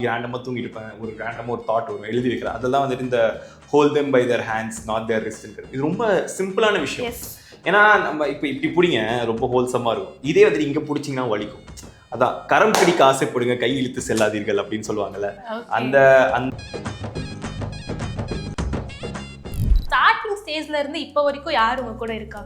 ரேண்டமாக தூங்கிட்டு இருப்பேன், ஒரு ரேண்டமாக ஒரு தாட் வரும், எழுதி வைக்கிறேன். அதெல்லாம் வந்துட்டு இந்த hold them by their hands not their ரிஸ்ட்ங்கிறது இது ரொம்ப சிம்பிளான விஷயம். ஏன்னா நம்ம இப்போ இப்படி பிடிங்க ரொம்ப ஹோல்சமாக இருக்கும், இதே வந்துட்டு இங்கே பிடிச்சிங்கன்னா வலிக்கும். அதான் கரம் பிடிக்க ஆசைப்படுங்க கை இழுத்து செல்லாதீர்கள் அப்படின்னு சொல்லுவாங்கல்ல. அந்த ஸ்டார்டிங் ஸ்டேஜ்ல இருந்து இப்போ வரைக்கும் யார் உங்க கூட இருக்கா?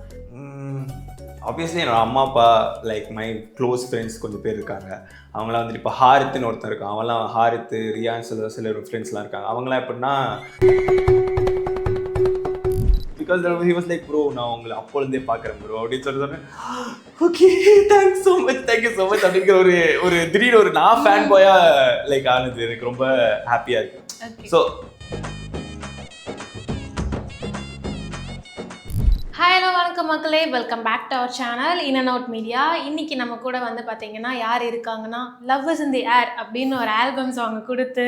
ஆப்வியஸ்லி என்னோட அம்மா அப்பா, லைக் மை க்ளோஸ் ஃப்ரெண்ட்ஸ் கொஞ்சம் பேர் இருக்காங்க. அவங்களாம் வந்துட்டு இப்போ ஹாரித்துன்னு ஒருத்தர் இருக்கான், அவங்களாம் ஹாரித்து ரியான் சில ஃப்ரெண்ட்ஸ்லாம் இருக்காங்க. அவங்களாம் எப்படின்னா because he was like bro நான் உங்களை அப்போலேருந்தே பார்க்குறேன் ப்ரோ அப்படின்னு சொன்னேன். Okay thanks so much, thank you so much அப்படிங்கிற ஒரு திடீர்னு ஒரு நான் ஃபேன் பாயா லைக் ஆனது எனக்கு ரொம்ப ஹாப்பியாக இருக்கு. ஸோ ஹலோ வணக்கம் மக்களே, welcome back to our channel in and out media. இன்னைக்கு நம்ம கூட வந்து பார்த்தீங்கன்னா யார் இருக்காங்கன்னா லவ் இஸ் இன் தி ஏர் அப்படின்னு ஒரு ஆல்பம் சாங் கொடுத்து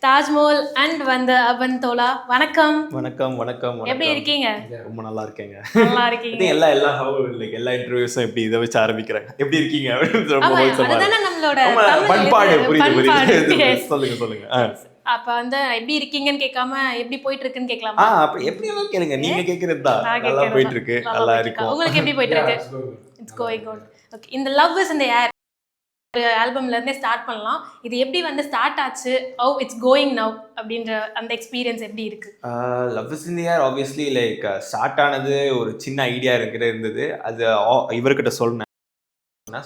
தாஜ்மஹல் அண்ட் வந்து அபன் தோலா. வணக்கம். வணக்கம் வணக்கம். எப்படி இருக்கீங்க? ரொம்ப நல்லா இருக்கேங்க. நல்லா இருக்கீங்க. எல்லா இன்டர்வியூஸும் எப்படி இதை வச்சு ஆரம்பிக்கிறாங்க, எப்படி இருக்கீங்க அப்படின்னு அதுதானே நம்மளோட பண்பாடு. புரியுது, சொல்லுங்க சொல்லுங்க. அப்ப வந்து எப்படி இருக்கீங்கன்னு கேட்காம எப்படி போயிட்டு இருக்குன்னு கேட்கலாமா? அப்படி எப்படி எல்லாம் கேளுங்க, நீங்க கேக்குறது தான். நல்லா போயிட்டு இருக்கு, நல்லா இருக்கு. உங்களுக்கு எப்படி போயிட்டு இருக்கு? It's going good. ஓகே, இந்த லவ் இஸ் இன் தி ஏர் ஒரு ஆல்பம்ல இருந்தே ஸ்டார்ட் பண்ணலாம். இது எப்படி வந்து ஸ்டார்ட் ஆச்சு, ஹவ் இட்ஸ் கோயிங் நவ் அப்படின்ற அந்த எக்ஸ்பீரியன்ஸ் எப்படி இருக்கு? Love is in the air obviously like start ஆனது ஒரு சின்ன ஐடியா இருந்தது. அது இவர்கிட்ட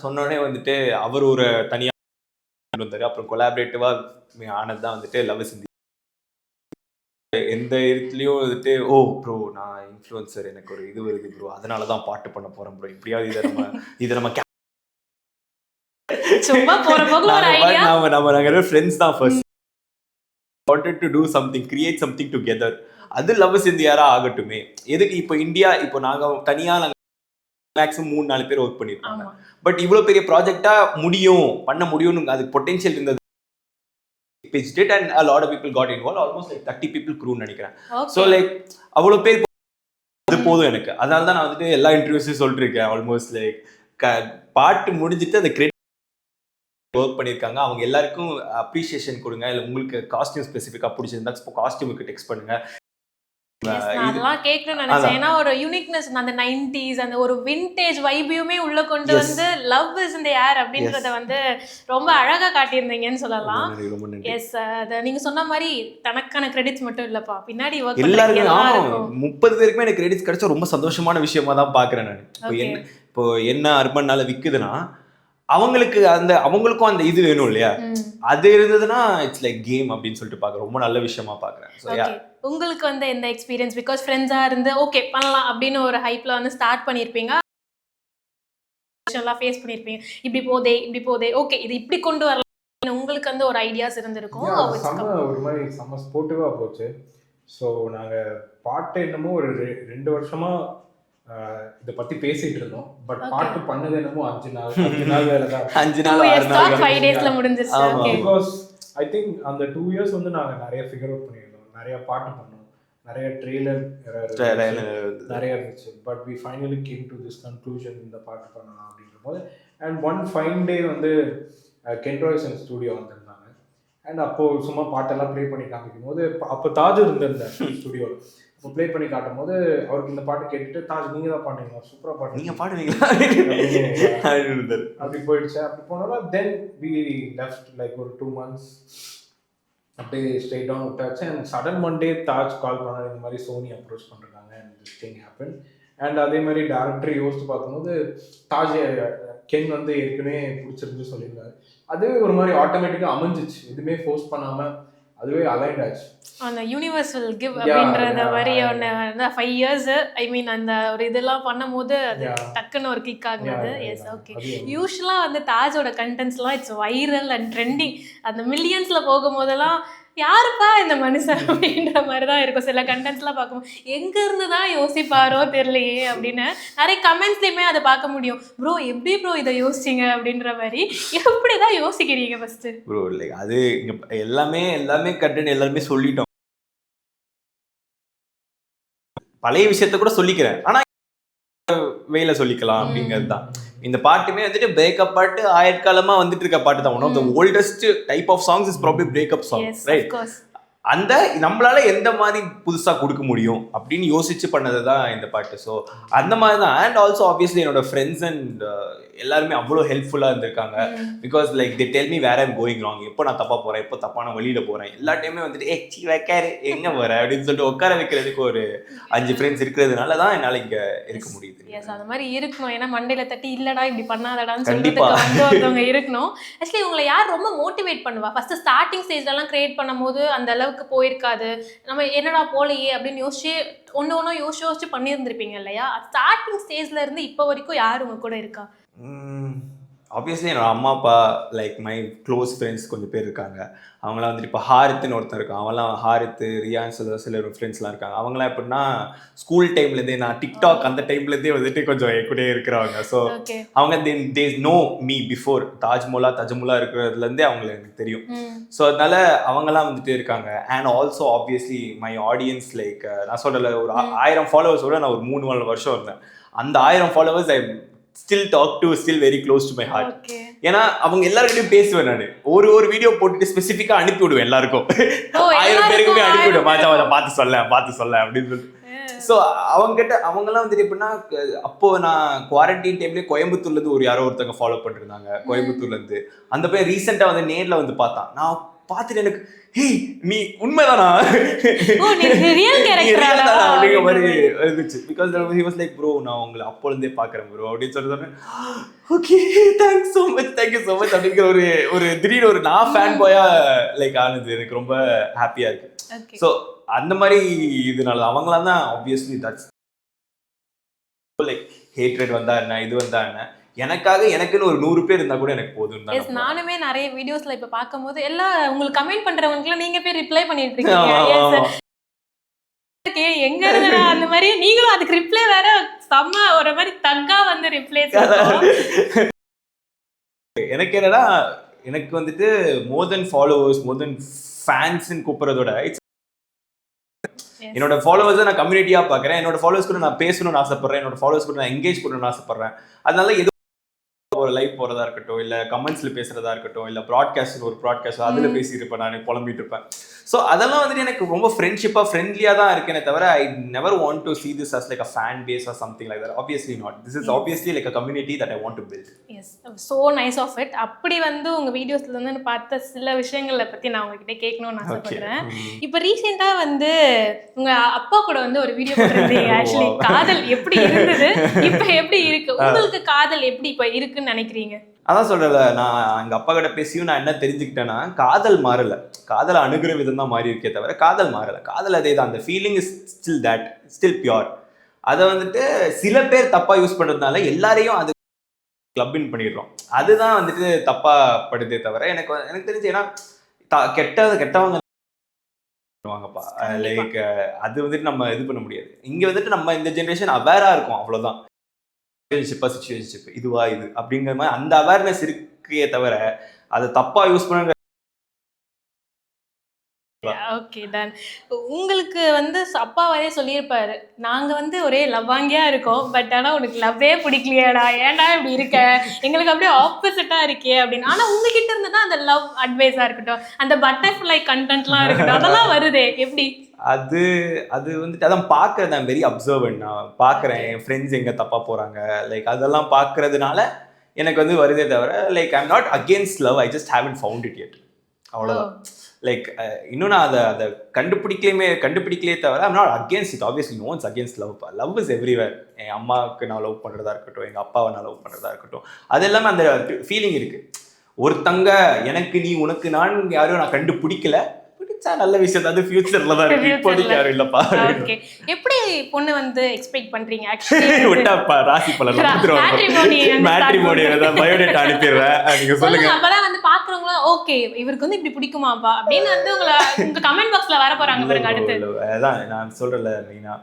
சொன்னோடனே வந்துட்டு அவர் ஒரு தனியா வந்தாரு. அப்புறம் கொலாபரேட்டிவா ஆனது தான் வந்துட்டு லவ் இஸ் இன் தி ஏர். எந்த இடத்துலயும் வந்துட்டு ஓ ப்ரோ நான் இன்ஃப்ளூயன்சர், எனக்கு ஒரு இது வருது ப்ரோ, அதனால தான் பாட்டு பண்ண போறேன் ப்ரோ, இப்படியாவது இதை நம்ம சும்மா போற போக்குல ஒரு ஐடியா. நாங்க ஃப்ரெண்ட்ஸ் தான் first wanted to do something, create something together. அது லவ் இஸ் இன் தி ஏர் ஆகட்டுமே. எதுக்கு இப்போ இந்தியா, இப்போ நாங்க தனியா மேக்ஸிமம் 3-4 பேர் ஒர்க் பண்ணிருப்பாங்க. பட் இவ்வளவு பெரிய ப்ராஜெக்டா பண்ண முடியும்னு அது பொட்டன்ஷியல் இருந்தது. pitched it and a lot of people got involved, almost like 30 people crew நினைக்கிறேன். So like அவ்வளவு பேர் அது போதும் எனக்கு. அதனால தான் நான் வந்துட்டு எல்லா இன்டர்வியூஸையும் சொல்லிட்டு இருக்கேன். ஆல்மோஸ்ட் லைக் பாட்டு முடிஞ்சிட்டு அந்த கிரெடிட் ஒர்க் பண்ணியிருக்காங்க அவங்க எல்லாருக்கும் அப்ரிசியேஷன் கொடுங்க. இல்லை உங்களுக்கு காஸ்டியூம் ஸ்பெசிஃபிக்காக பிடிச்சிருந்தா காஸ்டியூமுக்கு டெக்ஸ்ட் பண்ணுங்க. அதெல்லாம் கேட்கணும்னு நினைச்சேன். ஏன்னா ஒரு யூனிக்னஸ், அந்த 90s அந்த ஒரு விண்டேஜ் வைபியுமே உள்ள கொண்டு வந்து லவ் இஸ் இன் தி ஏர் அப்படின்றத வந்து ரொம்ப அழகா காட்டியிருந்தீங்கன்னு சொல்லலாம். எஸ், அத நீங்க சொன்ன மாதிரி தனக்கான கிரெடிட்ஸ் மட்டும் இல்லப்பா, பின்னாடி ஒர்க் எல்லாருக்கும் 30 பேருக்குமே எனக்கு கிரெடிட்ஸ் கிடைச்சா ரொம்ப சந்தோஷமான விஷயமா தான் பாக்குறேன் நான். இப்போ என்ன அர்பன்னால விக்குதுன்னா அவங்களுக்கும் அந்த இது வேணும் இல்லையா, அது இருந்ததுன்னா இட்ஸ் லைக் கேம் அப்படின்னு சொல்லிட்டு பாக்குறேன். ரொம்ப நல்ல விஷயமா பாக்குறேன். உங்களுக்கு வந்து எந்த எக்ஸ்பீரியன்ஸ், பிகாஸ் ஃப்ரெண்ட்ஸா இருந்து ஓகே பண்ணலாம் அப்படின்னு ஒரு ஹைப்ல வந்து ஸ்டார்ட் பண்ணிருப்பீங்க, ஃபேஸ் பண்ணிருப்பீங்க, இப்படி போதே ஓகே இது இப்படி கொண்டு வரலாம், உங்களுக்கு வந்து ஒரு ஐடியாஸ் இருந்திருக்கும். ஒரு மாதிரி செம்ம ஸ்போர்ட்டிவா போச்சு. ஸோ நாங்க பாட்டு என்னமோ ஒரு 2 வருஷமா இதை பத்தி பேசிட்டு இருந்தோம். பட் பாட்டு பண்ணது என்னமோ 5 நாள் வேலை தான். 5 நாள் 5 டேஸ்ல முடிஞ்சிருச்சு. பிகாஸ் ஐ திங்க் அந்த 2 இயர்ஸ் வந்து நாங்க நிறைய ஃபிகர் அவுட் பண்ணியிருந்தோம், நிறைய பாட்டு பண்ணோம், நிறைய ட்ரெய்லர் நிறைய இருந்துச்சு. But we finally came to this conclusion, இந்த பாட்டு பண்ணலாம் அப்படின்ற போது. அண்ட் ஒன் ஃபைன் டே வந்து கென் ராய்சன் ஸ்டுடியோ வந்திருந்தாங்க. அண்ட் அப்போ சும்மா பாட்டெல்லாம் ப்ளே பண்ணி காமிக்கும் போது அப்போ தாஜ் இருந்திருந்தேன் ஸ்டுடியோவில். இப்போ ப்ளே பண்ணி காட்டும் போது அவருக்கு இந்த பாட்டு கேட்டுட்டு, தாஜ் நீங்க தான் பாடுவீங்களா, சூப்பரா பாட்டு நீங்க பாடுவீங்களா அப்படி போயிடுச்சு. அப்படி போனாலும் தென் வி லெஃப்ட் லைக் ஒரு 2 months அப்படியே ஸ்ட்ரெயிட் டவுன் விட்டாச்சு. And sudden one day Taj call பண்ணாரு, இந்த மாதிரி சோனி அப்ரோச் பண்ணுறாங்க and this thing happen. And அதே மாதிரி டேரக்டர் யோசிச்சு பார்க்கும்போது தாஜ் கென் வந்து ஏற்கனவே பிடிச்சிருந்து சொல்லியிருந்தாரு. அதுவே ஒரு மாதிரி ஆட்டோமேட்டிக்காக அமைஞ்சிச்சு, எதுவுமே ஃபோர்ஸ் பண்ணாமல் அதுவே அலைன்ட் ஆச்சு. அந்த யூனிவர்ஸ் வில் கிவ் அப்படின்றத மாதிரி ஒன்று 5 years ஐ மீன் அந்த ஒரு இதெல்லாம் பண்ணும்போது அது டக்குன்னு ஒரு கிளிக் ஆகுது. Yes, okay. யூஸ்வலாக வந்து தாஜோட கண்டென்ட்ஸ்லாம் இட்ஸ் வைரல் அண்ட் ட்ரெண்டிங். அந்த மில்லியன்ஸில் போகும்போதெல்லாம் யாருப்பா இந்த மனுஷன் அப்படின்ற மாதிரி தான் இருக்கும். சில கண்டென்ட்ஸ்லாம் பார்க்கும்போது எங்கேருந்து தான் யோசிப்பாரோ தெரியலையே அப்படின்னு நிறைய கமெண்ட்ஸ்லையுமே அதை பார்க்க முடியும். ப்ரோ எப்படி ப்ரோ இதை யோசிச்சிங்க அப்படின்ற மாதிரி. எப்படி தான் யோசிக்கிறீங்க ஃபஸ்ட்டு? ப்ரோ இல்லை அது எல்லாமே கண்டென்ட் எல்லாருமே சொல்லிட்டோம். பழைய விஷயத்த கூட சொல்லிக்கிறேன், ஆனால் வேலை சொல்லிக்கலாம் அப்படிங்கிறது தான். இந்த பாட்டுமே வந்துட்டு பிரேக்கப் பாட்டு ஆயிரக்காலமா வந்துட்டு இருக்க பாட்டு தான். One of the oldest type of songs is probably breakup song, right? அந்த நம்மளால எந்த மாதிரி புதுசா கொடுக்க முடியும் அப்படின்னு யோசிச்சு பண்ணது தான் இந்த பாட்டு. ஸோ அந்த மாதிரி தான். அண்ட் ஆல்சோ ஆப்வியஸ்லி என்னோட ஃப்ரெண்ட்ஸ் அண்ட் எல்லாருமே அவ்வளோ ஹெல்ப்ஃபுல்லாக இருந்திருக்காங்க. Because like they tell me where I'm going wrong, எப்போ நான் தப்பா போறேன், எப்போ தப்பான வழியில போறேன், எல்லா டைமே வந்துட்டு சி வைக்காரு எங்க போற அப்படின்னு சொல்லிட்டு உட்கார வைக்கிறதுக்கு ஒரு 5 ஃப்ரெண்ட்ஸ் இருக்கிறதுனால தான் என்னால இங்க இருக்க முடியுது. எஸ், அந்த மாதிரி இருக்கணும். ஏன்னா மண்டையில தட்டி இல்லடா இப்படி பண்ணாதடான்னு சொல்றதுக்கு வந்து ஒருத்தவங்க இருக்கணும். ஆக்சுவலி உங்களை யார் ரொம்ப மோட்டிவேட் பண்ணுவா? ஃபர்ஸ்ட் ஸ்டார்டிங் ஸ்டேஜ்லாம் கிரியேட் பண்ணும்போது அந்த அளவுக்கு போயிருக்காது, நம்ம என்னடா போலையே அப்படின்னு யோசிச்சு ஒன்று யோசிச்சு பண்ணியிருந்திருப்பீங்க இல்லையா? ஸ்டார்டிங் ஸ்டேஜ்ல இருந்து இப்போ வரைக்கும் யார் உங்க கூட இருக்கா? ஆப்வியஸ்லி என்னோட அம்மா அப்பா, லைக் மை க்ளோஸ் ஃப்ரெண்ட்ஸ் கொஞ்சம் பேர் இருக்காங்க. அவங்களாம் வந்துட்டு இப்போ ஹாரித்துன்னு ஒருத்தர் இருக்கான், அவங்களாம் ஹாரித்து ரியான் சில ஃப்ரெண்ட்ஸ்லாம் இருக்காங்க. அவங்களாம் எப்படின்னா ஸ்கூல் டைம்லேருந்தே, நான் டிக்டாக் அந்த டைம்லேருந்தே வந்துட்டு கொஞ்சம் கூட இருக்கிறவங்க. ஸோ அவங்க தே நோ மீ பிஃபோர் தஜமுலா இருக்கிறதுலேருந்தே அவங்களுக்கு எனக்கு தெரியும். ஸோ அதனால அவங்கெல்லாம் வந்துட்டு இருக்காங்க. And also obviously my audience, like நான் சொல்கிறல ஒரு 1000 ஃபாலோவர்ஸோட நான் ஒரு 3-4 வருஷம் இருந்தேன். அந்த 1000 followers I still talk to, still very close to my heart. ஏன்னா அவங்க எல்லாருக்கிட்டையும் பேசுவேன். நான் ஒரு வீடியோ போட்டுட்டு ஸ்பெசிஃபிக்கா அனுப்பி விடுவேன் எல்லாருக்கும். 1000 பேருக்குமே அனுப்பி விடுவேன், பார்த்து சொல்ல அப்படின்னு சொல்லிட்டு. ஸோ அவங்கெல்லாம் வந்துட்டு எப்படின்னா, அப்போ நான் குவாரண்டைன் டைம்லேயே கோயம்புத்தூர்லேருந்து யாரோ ஒருத்தவங்க ஃபாலோ பண்ணிருந்தாங்க கோயம்புத்தூர்லேருந்து. அந்த பையன் ரீசெண்டாக வந்து நேரில் வந்து பார்த்தான். நான் பார்த்துட்டு எனக்கு நீ உண்மைதானா அப்படிங்கிற மாதிரி இருந்துச்சு. Because he was like bro நான் உங்களை அப்போலேருந்தே பார்க்குறேன் ப்ரோ அப்படின்னு சொல்லிட்டு, ஓகே தேங்க்ஸ் ஸோ மச் அப்படிங்கிற ஒரு திடீர்னு ஒரு நான் ஃபேன் பாயா லைக் ஆனது எனக்கு ரொம்ப ஹாப்பியாக இருக்கு. ஸோ அந்த மாதிரி இதனால அவங்களாம் தான் ஆப்வியஸ்லி தட்ஸ் லைக் ஹேட்ரட் வந்தா என்ன, இது வந்தா என்ன, எனக்குன்னு ஒரு 100 பேர் இருந்தா கூட எனக்கு போதும் தான். எஸ், நானுமே நிறைய வீடியோஸ்ல இப்ப பாக்கும்போது எல்லாம் உங்களுக்கு கமெண்ட் பண்றவங்களுக்கு நீங்க போய் ரிப்ளை பண்ணிட்டு இருக்கீங்க. எங்க இருந்தா அந்த மாதிரி நீங்களும் அதுக்கு ரிப்ளை வேற செம்ம ஒரு மாதிரி தக்கா வந்து ரிப்ளை. எனக்கு என்னன்னா, எனக்கு வந்துட்டு மோர் தென் ஃபாலோவர்ஸ், மோர் தென் ஃபேன்ஸ்ன்னு கூப்பிடுறதோட என்னோட ஃபாலோவர்ஸை நான் கம்யூனிட்டியா பாக்குறேன். என்னோட ஃபாலோவர்ஸ் கூட நான் பேசணும்னு ஆசைப்படுறேன். என்னோட ஃபாலோவர்ஸ் கூட நான் எங்கேஜ் பண்ணணும்னு ஆசைப்படுறேன். அதனால எது ஒரு லைவ் போறதா இருக்கட்டும், இல்ல கமெண்ட்ஸ்ல பேசுறதா இருக்கட்டும், இல்ல ப்ராட்காஸ்ட் ஒரு ப்ராட்காஸ்ட் அதுல பேசியிருப்பேன், நான் புலம்பிட்டு இருப்பேன். ஸோ அதெல்லாம் வந்துட்டு எனக்கு ரொம்ப ஃப்ரெண்ட்லியா தான் இருக்கேனே தவிர I never want to see this as like a fan base or something like that. Obviously not. This is obviously like a community that I want to build. Yes, so nice of it. அப்படி வந்து உங்க வீடியோஸ்ல இருந்து பார்த்த சில விஷயங்களை பத்தி நான் உங்ககிட்ட கேட்கணும்னு ஆசைப்படுறேன். இப்போ ரீசெண்டா வந்து உங்க அப்பா கூட வந்து ஒரு வீடியோ போட்டிருந்தீங்க. ஆக்சுவலி காதல் எப்படி இருந்தது, இப்போ எப்படி இருக்கு, உங்களுக்கு காதல் எப்படி இப்போ இருக்குன்னு நினைக்கிறீங்க? அதான் சொல்றல, நான் எங்க அப்பா கிட்ட பேசியும் நான் என்ன தெரிஞ்சுக்கிட்டேன்னா, காதல் மாறல, காதலை அணுகிற விதம் தான் மாறி இருக்கே தவிர காதல் மாறல. காதல் அதே தான், அந்த ஃபீலிங் இஸ் ஸ்டில் பியூர். அதை வந்துட்டு சில பேர் தப்பா யூஸ் பண்றதுனால எல்லாரையும் அது கிளப்பின் பண்ணிடுறோம். அதுதான் வந்துட்டு தப்பா படுதே தவிர எனக்கு தெரிஞ்சு, ஏன்னா கெட்டவங்க வாங்கப்பா, லைக் அது வந்துட்டு நம்ம இது பண்ண முடியாது. இங்க வந்துட்டு நம்ம இந்த ஜென்ரேஷன் அவேரா இருக்கும், அவ்வளவுதான். சிச்சுவேஷன்ஷிப் இதுவா இது அப்படிங்கிற மாதிரி அந்த அவேர்னஸ் இருக்கே தவிர அதை தப்பா யூஸ் பண்ண. Okay done. உங்களுக்கு வந்து அப்பாவே சொல்லியிருப்பாரு, நாங்க வந்து ஒரே லவ்வாங்கியா இருக்கோம், பட் ஆனா உனக்கு லவ்வே பிடிக்கலையாடா, ஏன்டா இப்படி இருக்க, எங்களுக்கு அப்படியே ஆப்போசிட்டா இருக்கே அப்படின்னு. ஆனா உங்ககிட்ட இருந்து தான் அந்த லவ் அட்வைஸா இருக்கட்டும், அந்த பட்டர்ஃப்ளை கண்டென்ட்லாம் இருக்கட்டும், அதெல்லாம் வருதே எப்படி? அது வந்துட்டு அதான் பார்க்கறது, நான் வெரி அப்சர்வன்ட். நான் பார்க்குறேன் என் ஃப்ரெண்ட்ஸ் எங்கே தப்பாக போகிறாங்க, லைக் அதெல்லாம் பார்க்கறதுனால எனக்கு வந்து வருதே தவிர like I am not against love, I just haven't found it yet. அவ்வளோதான். லைக் இன்னும் நான் அதை கண்டுபிடிக்கலே தவிர I'm not against it. Obviously no one's against love. Love is everywhere. என் அம்மாவுக்கு நான் லவ் பண்ணுறதா இருக்கட்டும், எங்கள் அப்பாவை நான் லவ் பண்ணுறதா இருக்கட்டும், அது எல்லாமே அந்த ஃபீலிங் இருக்குது. ஒருத்தங்க எனக்கு நீ உனக்கு நான் யாரும் நான் கண்டுபிடிக்கல, நல்ல விஷயம் அது ஃபியூச்சர்ல தான் இருக்கு, இப்போதைக்கு யாரும் இல்லப்பா. ஓகே, எப்படி பொண்ணு வந்து எக்ஸ்பெக்ட் பண்றீங்க? ஆக்சுவலி விட்டாப்பா ராசி பலன் மேட்ரிமோனி தான் பயோடேட்டா அனுப்பிடுறேன், நீங்க சொல்லுங்க. அப்பதான் வந்து பாக்குறவங்க ஓகே இவருக்கு வந்து இப்படி பிடிக்குமாப்பா அப்படின்னு வந்து உங்க கமெண்ட் பாக்ஸ்ல வர போறாங்க பாருங்க. அடுத்து அதான் நான் சொல்றேன்ல, மெயினா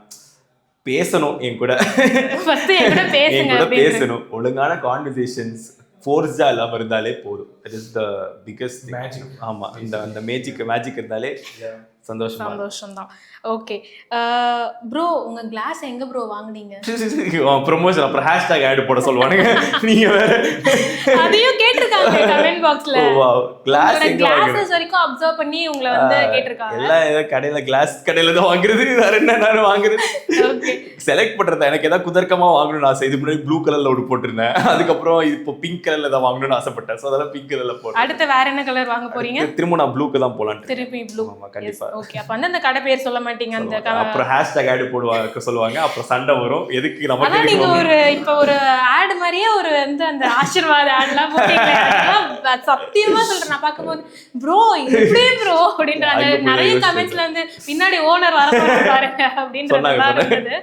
பேசணும், என் கூட பேசணும், ஒழுங்கான கான்வர்சேஷன்ஸ் ஃபோர்ஸா இல்லாம இருந்தாலே போதும். It is the biggest magic. ஆமா, அந்த மேஜிக் இருந்தாலே சந்தோஷம் தான். ஓகே ப்ரோ, உங்க கிளாஸ் எங்க ப்ரோ வாங்குனீங்க? ப்ரொமோஷன் அப்புறம் ஹேஷ்டாக் ஆட் போட சொல்லுவானுங்க. நீங்க வேற அதையும் கேட்டிருக்காங்க கமெண்ட் பாக்ஸ்ல. கிளாஸ் கிளாஸஸ் வரைக்கும் அப்சர்வ் பண்ணி உங்களை வந்து கேட்டிருக்காங்க. எல்லாம் ஏதோ கடையில கிளாஸ் கடையில தான் வாங்குறது, வேற என்ன நான் வாங்குறது. ஓகே, செலக்ட் பண்றது எனக்கு ஏதாவது குதர்க்கமா வாங்கணும்னு ஆசை. இது முன்னாடி ப்ளூ கலர்ல ஒரு போட்டிருந்தேன், அதுக்கப்புறம் இப்போ பிங்க் கலர்ல தான் வாங்கணும்னு ஆசைப்பட்டேன். ஸோ அதெல்லாம் பிங்க் கலர்ல போட்டேன். அடுத்து வேற என்ன கலர் வாங்க போறீங்க? திரும்ப நான் ப்ளூக்கு தான் போலான்னு. திருப்பி ப்ளூ. ஆமா கண்டிப்பா. ஓகே, அப்ப வந்து அந்த கடை பேர் சொல்ல மாட்டீங்க. அந்த அப்புறம் ஹேஷ்டாக் ஆட் போடுவாங்க சொல்லுவாங்க, அப்புறம் சண்டை வரும். எதுக்கு நமக்கு? ஆனா நீங்க ஒரு இப்ப ஒரு ஆட் மாதிரியே ஒரு வந்து அந்த ஆசீர்வாத ஆட்லாம் போட்டீங்க. சத்தியமா சொல்றேன், நான் பாக்கும்போது ப்ரோ இப்படி ப்ரோ அப்படின்றாங்க. நிறைய கமெண்ட்ஸ்ல வந்து பின்னாடி ஓனர் வர பாருங்க அப்படின்றது.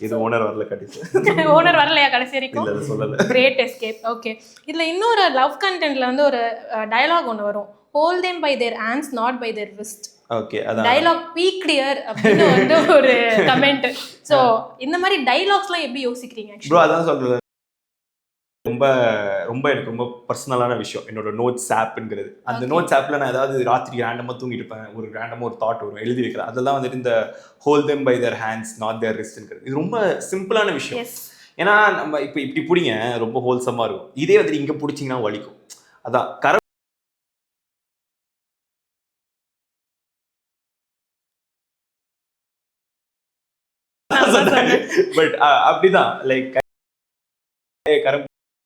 இது ஓனர் வரல கடைசி. ஓனர் வரலையா கடைசி வரைக்கும்? இல்ல சொல்லல. Great escape. ஓகே, இதுல இன்னொரு லவ் கண்டென்ட்ல வந்து ஒரு டயலாக் ஒன்று வரும். Hold them by their hands, not by their wrist. Okay, அதான் டயலாக் பீக் கிளியர் அப்படின்னு வந்து ஒரு கமெண்ட். சோ இந்த மாதிரி டயலாக்ஸ்லாம் எப்படி யோசிக்கிறீங்க? ப்ரோ அதான் சொல்றது, ரொம்ப ரொம்ப எனக்கு ரொம்ப பர்சனலான விஷயம் என்னோட நோட்ஸ் ஆப்ங்கிறது. அந்த நோட்ஸ் ஆப்ல நான் ஏதாவது ராத்திரி ரேண்டமா தூங்கிட்டு இருப்பேன், ஒரு ரேண்டமா ஒரு தாட் வரும், எழுதி வைக்கிறேன். அதெல்லாம் வந்துட்டு இந்த hold them by their hands not their ரிஸ்ட்ங்கிறது. இது ரொம்ப சிம்பிளான விஷயம். ஏன்னா நம்ம இப்போ இப்படி பிடிங்க ரொம்ப ஹோல்சமா இருக்கும். இதே வந்துட்டு இங்க பிடிச்சிங்கன்னா வலிக்கும். அதான் பட் அப்படிதான் லைக்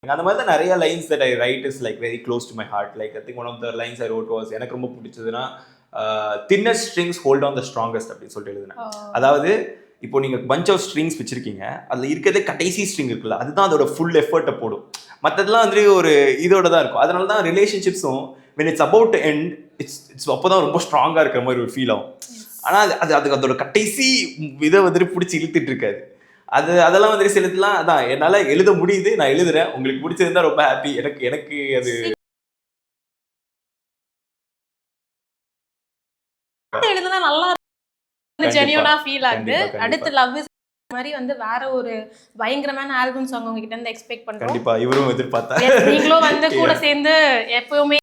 அந்த மாதிரி தான் நிறைய lines that I write is like very close to my heart. Like I think one of the lines I wrote was, எனக்கு ரொம்ப பிடிச்சதுன்னா thinnest strings hold on the strongest அப்படின்னு சொல்லிட்டு எழுதுனேன். அதாவது இப்போ நீங்க பஞ்ச் ஆஃப் ஸ்ட்ரிங்ஸ் வச்சிருக்கீங்க, அதுல இருக்கிறதே கடைசி ஸ்ட்ரிங் இருக்குல்ல, அதுதான் அதோட ஃபுல் எஃபர்ட்டை போடும். மற்றதெல்லாம் வந்து ஒரு இதோட தான் இருக்கும். அதனால தான் ரிலேஷன்ஷிப்ஸும் when it's about to end, it's அப்போதான் ரொம்ப ஸ்ட்ராங்கா இருக்கிற மாதிரி ஒரு ஃபீல் ஆகும். ஆனால் அதுக்கு அதோட கடைசி இதை வந்துட்டு பிடிச்சி இழுத்துட்டு இருக்காது. அதெல்லாம் வந்துட்டு சிலதுலாம் அதான் என்னால் எழுத முடியுது, நான் எழுதுறேன். உங்களுக்கு பிடிச்சிருந்தா ரொம்ப ஹாப்பி. எனக்கு அது எழுதுனா நல்லா ஜெனியூனா ஃபீல் ஆகுது. அடுத்து லவ் இஸ் மாதிரி வந்து வேற ஒரு பயங்கரமான ஆல்பம் சாங் உங்ககிட்ட இருந்து எக்ஸ்பெக்ட் பண்றோம். கண்டிப்பா இவரும் எதிர்பார்த்தா. நீங்களும் வந்து கூட சேர்ந்து எப்பவுமே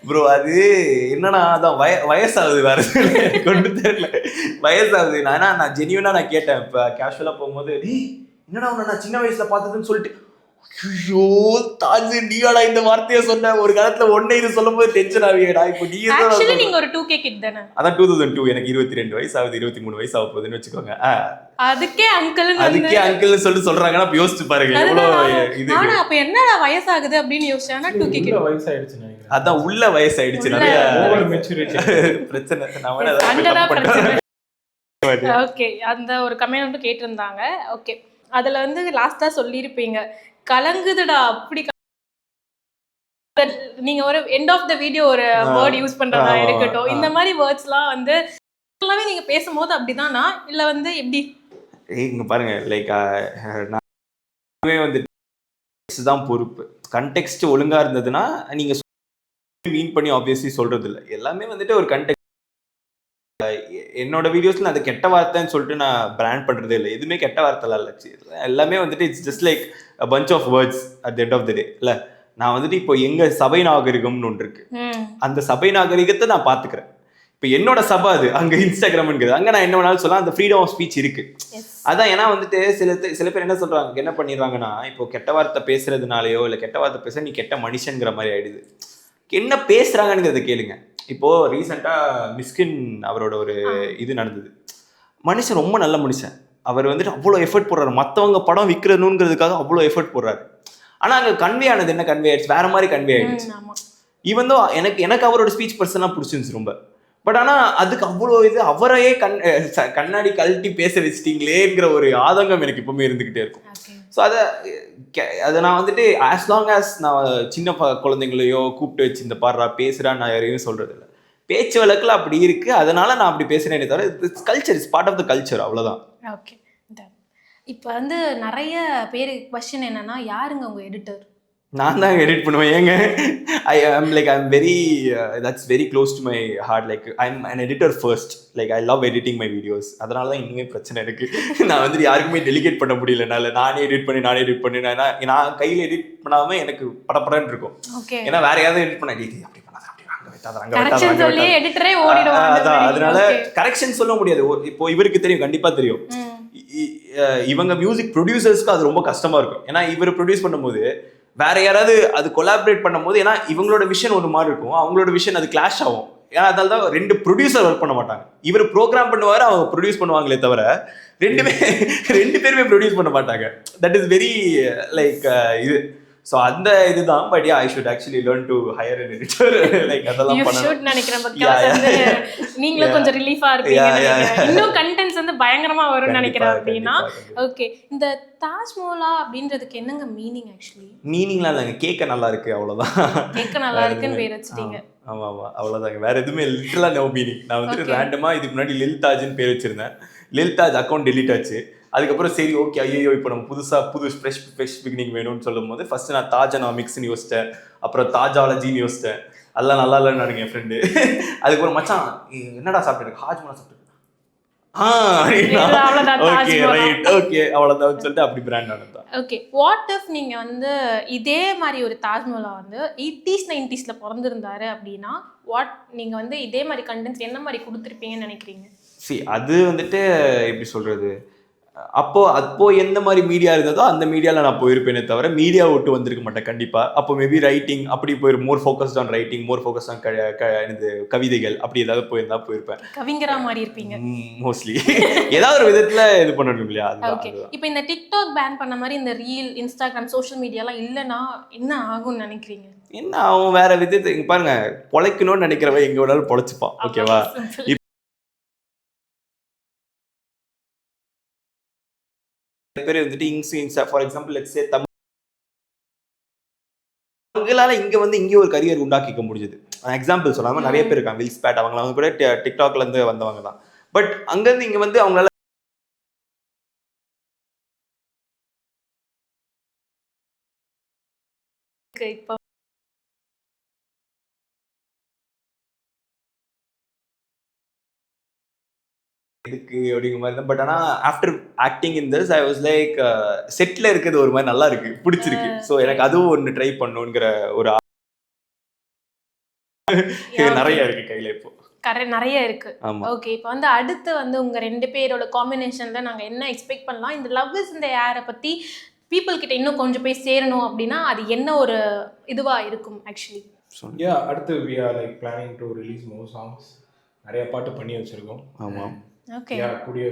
ப்ரோ அது என்னன்னா அதான் வயசாகுது, வேற கொண்டு தெரியல, வயசாகுது. நான் ஜெனியூனா நான் கேட்டேன் இப்போ கேஷுவலா போகும்போது, என்னடா நான் சின்ன வயசுல பார்த்ததுன்னு சொல்லிட்டு, ஐயோ தாஜ் நீடா இந்த வார்த்தையை சொன்ன. ஒரு காலத்துல ஒன்னே இது சொல்லும் போது டென்ஷன் ஆகியடா. இப்போ நீங்க ஒரு 2K கிட் தானே? அதான் 2002, எனக்கு 22 வயசு ஆகுது, 23 வயசு ஆக போகுதுன்னு வச்சுக்கோங்க. அதுக்கே அங்கிள் சொல்றாங்கன்னா யோசிச்சு பாருங்க எவ்வளவு இது. ஆனா அப்ப என்னடா வயசாகுது அப்படின்னு யோசிச்சானா 2K கிட் வயசாயிடுச்சு நினைக்கிறேன். அதான் உள்ள வயசாயிடுச்சு, நிறைய ஓவர் மெச்சூரிட்டி பிரச்சனை. ஓகே, அந்த ஒரு கமெண்ட் கேட்டிருந்தாங்க. ஓகே, அதுல வந்து லாஸ்டா சொல்லியிருப்பீங்க, கலங்குதுடா அப்படி. நீங்க ஒரு எண்ட் ஆஃப் த வீடியோ ஒரு வேர்ட் யூஸ் பண்றதா இருக்கட்டும், இந்த மாதிரி வேர்ட்ஸ்லாம் வந்து எல்லாமே நீங்க பேசும்போது அப்படிதானா இல்ல வந்து எப்படி? இங்க பாருங்க, லைக் நான் வந்து தான் பொறுப்பு. கண்டெக்ஸ்ட் ஒழுங்கா இருந்ததுன்னா நீங்க மீன் பண்ணி ஆப்வியஸ்லி சொல்றது இல்லை. எல்லாமே வந்துட்டு ஒரு கண்டெக்ஸ்ட். என்னோட வீடியோஸ்ல அது கெட்ட வார்த்தைன்னு சொல்லிட்டு நான் பிராண்ட் பண்றதே இல்லை. எதுவுமே கெட்ட வார்த்தைலாம் இல்லை. எல்லாமே வந்துட்டு it's just like a bunch of words at the end of the day. இல்ல நான் வந்துட்டு இப்போ எங்க சபை நாகரிகம்னு ஒன்று இருக்கு, அந்த சபை நாகரிகத்தை நான் பாத்துக்கிறேன். இப்போ என்னோட சபை அது, அங்க இன்ஸ்டாகிராம்ங்கிறது, அங்க நான் என்ன வேணாலும் சொல்லலாம். அந்த ஃப்ரீடம் ஆஃப் ஸ்பீச் இருக்கு. அதான் ஏன்னா வந்துட்டு சில பேர் என்ன சொல்றாங்க, என்ன பண்ணிடுறாங்கன்னா, இப்போ கெட்ட வார்த்தை பேசுறதுனாலயோ இல்ல கெட்ட வார்த்தை பேச நீ கெட்ட மனுஷங்கிற மாதிரி ஆயிடுது. என்ன பேசுறாங்கங்கிறத கேளுங்க. இப்போ ரீசெண்டா மிஸ்கின் அவரோட ஒரு இது நடந்தது. மனுஷன் ரொம்ப நல்ல மனுஷன், அவர் வந்துட்டு அவ்வளோ எஃபர்ட் போடுறாரு, மற்றவங்க படம் விற்கிறணுங்கிறதுக்காக அவ்வளோ எஃபர்ட் போடுறாரு. ஆனா அங்க கன்வே ஆனது என்ன, கன்வே ஆயிடுச்சு, வேற மாதிரி கன்வே ஆயிடுச்சு. ஈவன் தோ எனக்கு அவரோட ஸ்பீச் பர்சனலா பிடிச்சிருந்துச்சு ரொம்ப. பட் ஆனா அதுக்கு அவ்வளோ இது அவரையே கண்ணாடி கழட்டி பேச வச்சிட்டீங்களேங்கிற ஒரு ஆதங்கம் எனக்கு எப்பவுமே இருந்துகிட்டே இருக்கும். ஸோ அதை நான் வந்துட்டு ஆஸ் லாங் ஆஸ் நான் சின்ன குழந்தைங்களையோ கூப்பிட்டு வச்சு இந்த பாடுறா பேசுறான்னு நான் யாரையும் சொல்றது இல்லை. பேச்சு வழக்கில் அப்படி இருக்கு, அதனால நான் அப்படி பேசுறேனே தவிர it's culture, it's part of the culture, அவ்வளோதான். ஓகே, இப்போ வந்து நிறைய பேர் கொஸ்டின் என்னன்னா, யாருங்க உங்க எடிட்டர்? நான் தான் எடிட் பண்ணுவேன் ஏங்க. I'm very that's very close to my heart. Like I'm an editor first. Like I love editing my videos. அதனால தான் இன்னுமே பிரச்சனை இருக்கு. நான் வந்து யாருக்குமே டெலிகேட் பண்ண முடியல. நானே எடிட் பண்ணி நான் கையில் எடிட் பண்ணாம எனக்கு படப்படன்னு இருக்கும். ஏன்னா வேற யாராவது எடிட் பண்ண அப்படி பண்ணாத, அப்படி அதனால கரெக்ஷன் சொல்ல முடியாது. இப்போ இவருக்கு தெரியும், கண்டிப்பா தெரியும். இவங்க மியூசிக் ப்ரொடியூசர்ஸ்க்கு அது ரொம்ப கஷ்டமா இருக்கும். ஏன்னா இவர் ப்ரொடியூஸ் பண்ணும்போது வேற யாராவது அது கொலாபரேட் பண்ணும்போது, ஏன்னா இவங்களோட விஷன் ஒரு மாதிரி இருக்கும், அவங்களோட விஷன் அது கிளாஷ் ஆகும். ஏன்னா அதனால தான் 2 ப்ரொடியூசர் ஒர்க் பண்ண மாட்டாங்க. இவர் ப்ரோக்ராம் பண்ணுவாரு, அவங்க ப்ரொடியூஸ் பண்ணுவாங்களே தவிர 2 பேருமே ப்ரொடியூஸ் பண்ண மாட்டாங்க. தட் இஸ் வெரி லைக் இது. ஸோ அந்த இதுதான். But I should actually learn to higher an editor. Like அதெல்லாம் பண்ணணும் நினைக்கிறேன். நீங்களும் கொஞ்சம் ரிலீஃபா இருப்பீங்க. இன்னும் கண்டென்ட்ஸ் வந்து பயங்கரமா வரும்னு நினைக்கிறேன். அப்படின்னா ஓகே, இந்த தாஜ்மஹாலா அப்படின்றதுக்கு என்னங்க மீனிங்? ஆக்சுவலி மீனிங்லாம் இல்லைங்க, கேட்க நல்லா இருக்கு, அவ்வளோதான். கேட்க நல்லா இருக்குன்னு பேர் வச்சுட்டீங்க. ஆமா அவ்வளோதாங்க, வேற எதுவுமே லிட்டரலா நோ மீனிங். நான் வந்துட்டு ரேண்டமா இதுக்கு முன்னாடி லில்தாஜ்னு பேர் வச்சிருந்தேன். லில்தாஜ் அக்கௌண்ட் டெலீட் ஆச்சு. அதுக்கப்புறம் சரி ஓகே, ஐயோ இப்போ நம்ம புது ஃப்ரெஷ் பிகினிங் வேணும்னு சொல்லும் போது ஃபர்ஸ்ட் நான் தாஜனாமிக்ஸ்னு யோசித்தேன், அப்புறம் தாஜாலஜின்னு யோசித்தேன். அதெல்லாம் நல்லா இல்லைன்னு நினைக்கிறேன் என் ஃப்ரெண்டு. அதுக்கப்புறம் மச்சான் என்னடா சாப்பிட்டு ஹாஜ்மலா சாப்பிட்டு அவ்வளவுதான் சொல்லிட்டு அப்படி பிராண்ட் ஆனது. ஓகே, வாட் இஃப் நீங்க வந்து இதே மாதிரி ஒரு தாஜ்மஹாலா வந்து 80s 90s பிறந்திருந்தாரு அப்படின்னா, வாட் நீங்க வந்து இதே மாதிரி கண்டென்ட்ஸ் என்ன மாதிரி கொடுத்துருப்பீங்கன்னு நினைக்கிறீங்க? அது வந்துட்டு எப்படி சொல்றது, அப்போ எந்த மாதிரி மீடியா இருந்ததோ அந்த மீடியாவில் நான் போயிருப்பேனே தவிர மீடியா விட்டு வந்திருக்க மாட்டேன் கண்டிப்பா. அப்போ மேபி ரைட்டிங் அப்படி மோர் focused on writing, more focused on இது கவிதைகள் அப்படி ஏதாவது போயிருப்பேன். கவிஞரா மாதிரி இருப்பீங்க மோஸ்ட்லி. ஏதாவது ஒரு விதத்துல இது பண்ணணும் இல்லையா? ஓகே, இப்போ இந்த டிக்டாக் பேன் பண்ண மாதிரி இந்த ரீல், இன்ஸ்டாகிராம், சோஷியல் மீடியாலாம் இல்லைன்னா என்ன ஆகும்னு நினைக்கிறீங்க? என்ன ஆகும், வேற விதத்தை பாருங்க, பொழைக்கணும்னு நினைக்கிறவன் எங்க வேணாலும் பொழைச்சுப்பான். ஓகேவா? பேர் வந்துட்டு Insta for example let's say தமிழ்னால இங்க ஒரு கரியர் உண்டாக்கிக்க முடிஞ்சது. எக்ஸாம்பிள் சொல்லாம நிறைய பேர் இருக்காங்க. வில் ஸ்பேட் அவங்க கூட டிக்டாக்ல இருந்து வந்தவங்க தான். பட் அங்க இருந்து இங்க வந்து அவங்களால இப்போ இருக்கு அப்படிங்கிற மாதிரி தான். பட் ஆனால் after acting in this I was like settle இருக்கிறது ஒரு மாதிரி நல்லா இருக்கு, பிடிச்சிருக்கு. ஸோ எனக்கு அதுவும் ஒன்று ட்ரை பண்ணுங்கிற ஒரு நிறைய இருக்கு கையில. இப்போ நிறைய இருக்கு. ஓகே, இப்போ வந்து அடுத்து வந்து உங்க 2 பேரோட காம்பினேஷன்ல நாங்க என்ன எக்ஸ்பெக்ட் பண்ணலாம்? இந்த லவ் இஸ் இந்த ஏரை பத்தி பீப்புள் கிட்ட இன்னும் கொஞ்சம் போய் சேரணும் அப்படின்னா அது என்ன ஒரு இதுவா இருக்கும் ஆக்சுவலி? அடுத்து we are like planning to release more songs. நிறைய பாட்டு பண்ணி வச்சிருக்கோம். ஆமா. ஓகே, கூடிய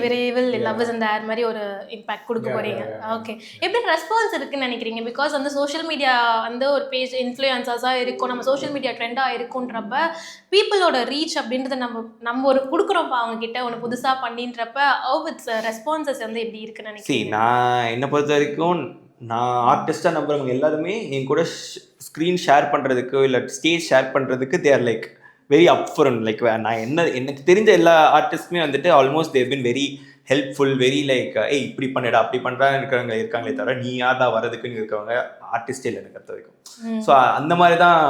விரைவில் லவ் இஸ் இந்த ஏர் மாதிரி ஒரு இம்பாக்ட் கொடுக்க போறீங்க. ஓகே, எப்படி ரெஸ்பான்ஸ் இருக்குன்னு நினைக்கிறீங்க? பிகாஸ் வந்து சோஷியல் மீடியா வந்து ஒரு பேஜ் இன்ஃப்ளூயன்சர்ஸா இருக்கும், நம்ம சோஷியல் மீடியா ட்ரெண்டா இருக்குன்றப்ப பீப்புளோட ரீச் அப்படின்றது நம்ம ஒரு கொடுக்குறோம்ப்பா அவங்க கிட்ட ஒன்று புதுசா பண்ணின்றப்ப இட்ஸ் ரெஸ்பான்சஸ் வந்து எப்படி இருக்குன்னு நினைக்கிறீங்க? நான் என்ன பொறுத்த வரைக்கும் நான் ஆர்டிஸ்டா நம்புறவங்க எல்லாருமே என் கூட ஸ்க்ரீன் ஷேர் பண்றதுக்கு இல்லை ஸ்டேஜ் ஷேர் பண்றதுக்கு there like very upfront. Like நான் எனக்கு தெரிஞ்ச எல்லா ஆர்டிஸ்ட்டுமே வந்துட்டு almost they've been very helpful, very like ஏய் இப்படி பண்ணடா அப்படி பண்ணுறான்னு இருக்காங்களே தவிர நீ யார் தான் வரதுக்குன்னு இருக்கவங்க ஆர்டிஸ்டே இல்லை எனக்கு பொறுத்த வரைக்கும். ஸோ அந்த மாதிரி தான்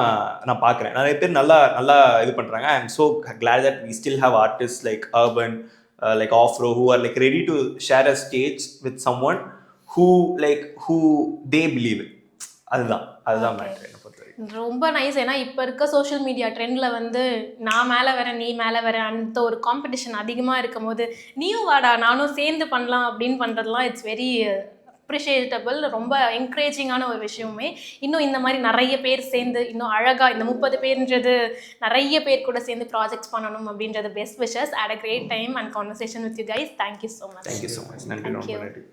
நான் பார்க்குறேன். நிறைய பேர் நல்லா இது பண்ணுறாங்க. I am so glad that we still have artist like urban, like afro who are like ready to share a stage with someone who they believe in. அதுதான் மேட்டர் என்ன பொறுத்த வரைக்கும். ரொம்ப நைஸ். ஏன்னா இப்போ இருக்க சோஷியல் மீடியா ட்ரெண்டில் வந்து நான் மேலே வரேன் நீ மேலே வரேன் அந்த ஒரு காம்படிஷன் அதிகமாக இருக்கும் போது நீயும் வாடா நானும் சேர்ந்து பண்ணலாம் அப்படின்னு பண்ணுறதுலாம் இட்ஸ் வெரி அப்ரிஷியேட்டபிள், ரொம்ப என்கரேஜிங்கான ஒரு விஷயமே. இன்னும் இந்த மாதிரி நிறைய பேர் சேர்ந்து இன்னும் அழகாக இந்த 30 பேர்ன்றது நிறைய பேர் கூட சேர்ந்து ப்ராஜெக்ட்ஸ் பண்ணணும் அப்படின்றது best wishes. Had a great time and conversation with you guys. Thank you so much. நன்றி.